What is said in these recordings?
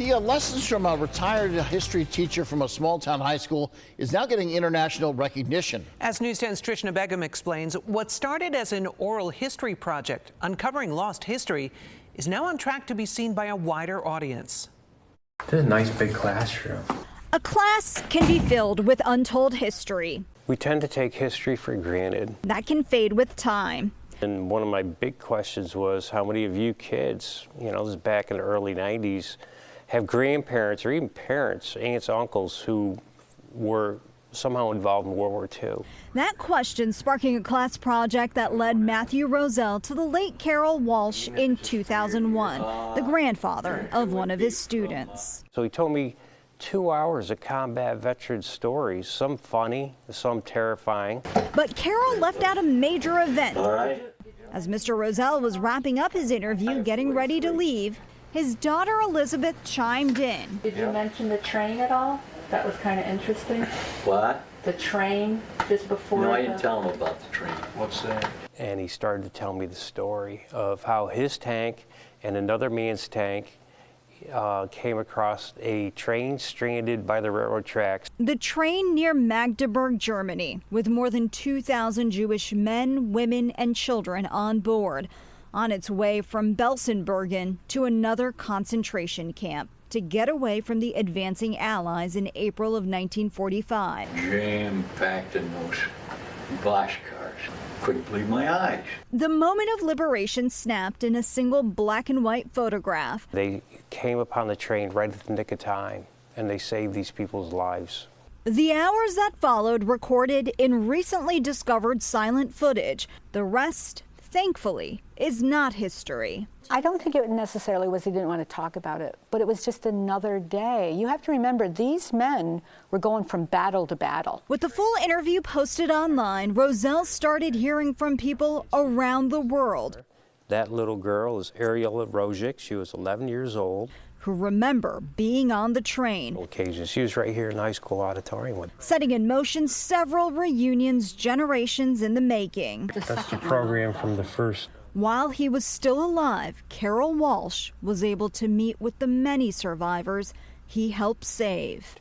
The lessons from a retired history teacher from a small-town high school is now getting international recognition. As News 10's Trishna Begum explains, what started as an oral history project uncovering lost history is now on track to be seen by a wider audience. This is a nice big classroom. A class can be filled with untold history. We tend to take history for granted. That can fade with time. And one of my big questions was, how many of you kids, this is back in the early 90s, have grandparents or even parents, aunts, uncles who were somehow involved in World War II? That question sparking a class project that led Matthew Roselle to the late Carol Walsh in 2001, the grandfather of one of his students. So he told me 2 hours of combat veteran stories, some funny, some terrifying. But Carol left out a major event. As Mr. Roselle was wrapping up his interview, getting ready to leave, his daughter Elizabeth chimed in. Did you mention the train at all? That was kind of interesting. What? The train just before. No, I didn't tell him about the train. What's that? And he started to tell me the story of how his tank and another man's tank came across a train stranded by the railroad tracks. The train near Magdeburg, Germany, with more than 2,000 Jewish men, women, and children on board, on its way from Belsenbergen to another concentration camp to get away from the advancing Allies in April of 1945. Jam-packed in those boxcars. Couldn't believe my eyes. The moment of liberation snapped in a single black and white photograph. They came upon the train right at the nick of time, and they saved these people's lives. The hours that followed recorded in recently discovered silent footage. The rest, thankfully, is not history. I don't think it necessarily was he didn't want to talk about it, but it was just another day. You have to remember, these men were going from battle to battle. With the full interview posted online, Roselle started hearing from people around the world. That little girl is Ariela Rojic. She was 11 years old. Who remember being on the train. Occasion. She was right here in the high school auditorium. Setting in motion several reunions generations in the making. That's the program from the first. While he was still alive, Carol Walsh was able to meet with the many survivors he helped save.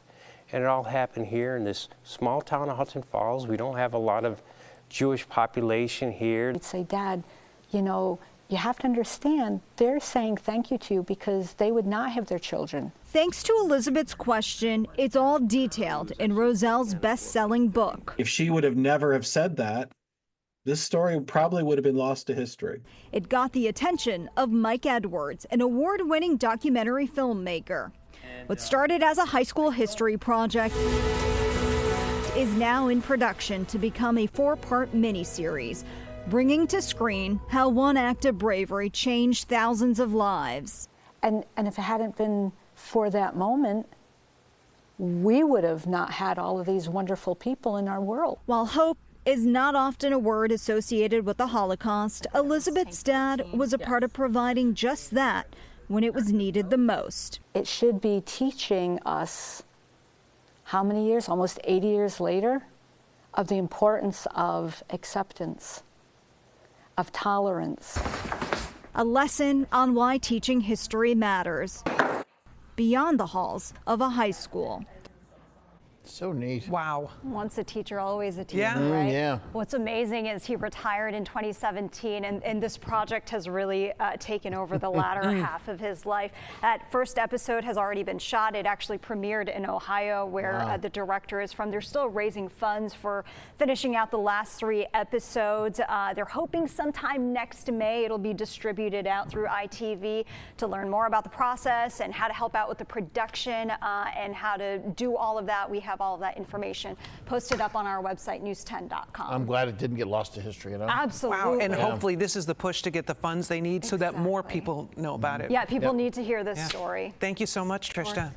And it all happened here in this small town of Hudson Falls. We don't have a lot of Jewish population here. I'd say, Dad, you have to understand, they're saying thank you to you because they would not have their children. Thanks to Elizabeth's question, it's all detailed in Roselle's best-selling book. If she would have never have said that, this story probably would have been lost to history. It got the attention of Mike Edwards, an award-winning documentary filmmaker. What started as a high school history project is now in production to become a 4-part miniseries, bringing to screen how one act of bravery changed thousands of lives. And if it hadn't been for that moment, we would have not had all of these wonderful people in our world. While hope is not often a word associated with the Holocaust, Elizabeth's dad was a part of providing just that when it was needed the most. It should be teaching us how many years, almost 80 years later, of the importance of acceptance, of tolerance. A lesson on why teaching history matters beyond the halls of a high school. So neat. Wow. Once a teacher, always a teacher, Yeah. right? Yeah. What's amazing is he retired in 2017, and this project has really taken over the latter half of his life. That first episode has already been shot. It actually premiered in Ohio, where the director is from. They're still raising funds for finishing out the last 3 episodes. They're hoping sometime next May it'll be distributed out through ITV. To learn more about the process and how to help out with the production and how to do all of that, we have all of that information posted up on our website, news10.com. I'm glad it didn't get lost to history, Absolutely. Wow, and hopefully this is the push to get the funds they need so that more people know about it. Yeah, people need to hear this story. Thank you so much, Trishna.